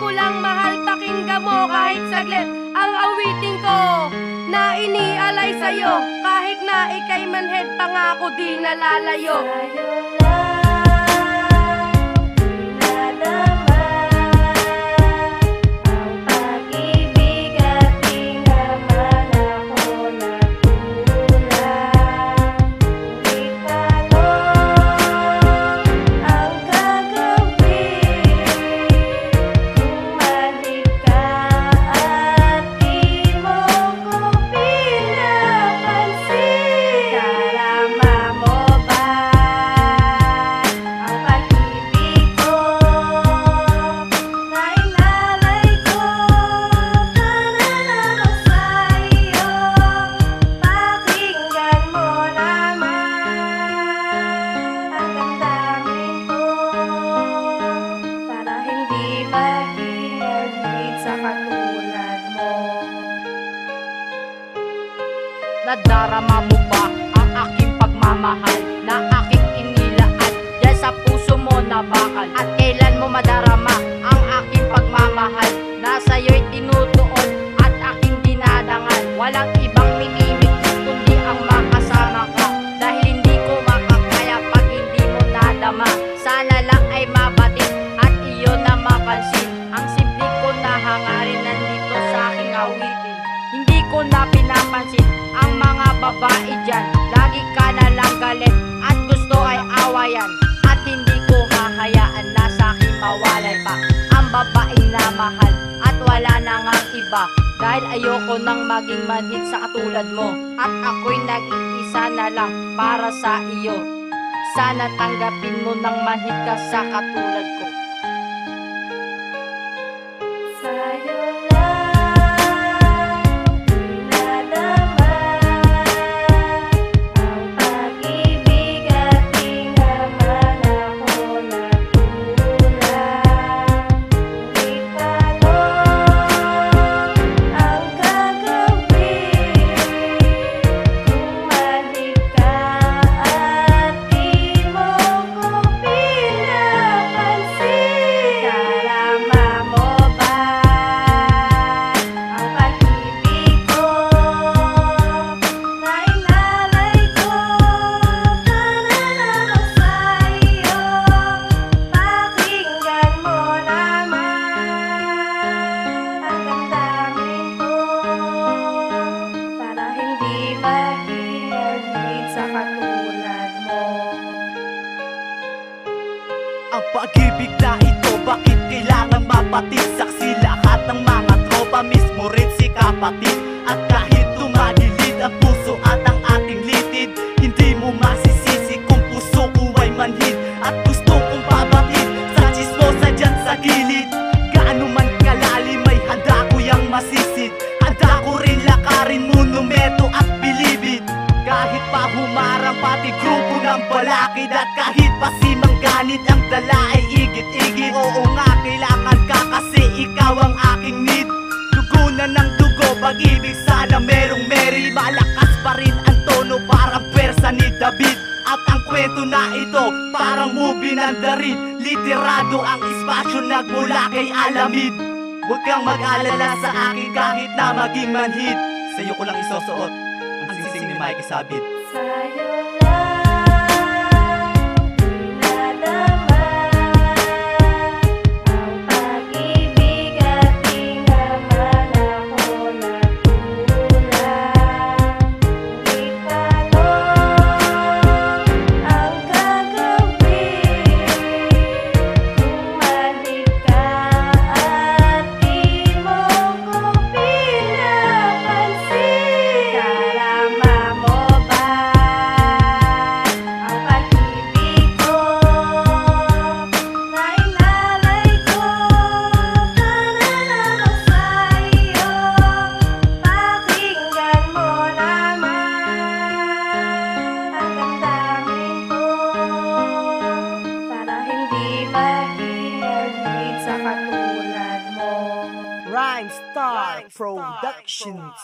ko lang mahal, pakinggan mo kahit saglit ang awitin ko na inialay sa'yo. Kahit na ika'y manhead, pangako di nalalayo. Nadarama mo ba ang aking pagmamahal na aking inilaan dyan sa puso mo na bakal? At kailan mo madarama ang aking pagmamahal na sa'yo'y tinutuon at aking dinadangal? Walang ibang minimik kundi ang makasama ka, dahil hindi ko makakaya pag hindi mo nadama. Sana lang ay mabatid at iyon na mapansin ang simple ko na hangarin nandito sa aking awitin. Hindi ko na pinapansin ang mga babae dyan, lagi ka na lang galit at gusto ay awayan. At hindi ko hahayaan na sa'kin mawalay pa ang babaeng na mahal at wala na ngang iba. Dahil ayoko nang maging manhid sa katulad mo, at ako'y nag-iisa na lang para sa iyo. Sana tanggapin mo nang manhid ka sa katulad ko. Sa'yo ang pag-ibig na ito, bakit kailangan mapatid? Saksi lahat ng mga tropa, mismo rin si kapatid. At kahit tumagilid ang puso at ang ating litid, hindi mo masisisi kung puso ko ay manhid at gusto kong pabatid sa chismosa dyan sa gilid. Gaano man kalalim ay handa ko yang masisid, handa ko rin lakarin monumento at bilibid. Kahit pa humarang pati grupo ng balakid, at kahit pa si Mangganit ang dala ay igit-igit. Oo nga, kailangan ka kasi ikaw ang aking need. Dugo na ng dugo, pag-ibig sana merong Mary. Malakas pa rin ang tono, parang persa ni David. At ang kwento na ito, parang movie ng Darid. Literado ang espasyo nagmula kay Alamid. Huwag kang mag-alala sa akin kahit na maging manhid. Sa'yo ko lang isusuot ang singsing ni Mikey Sabit. Sa'yo Rhymestar Productions.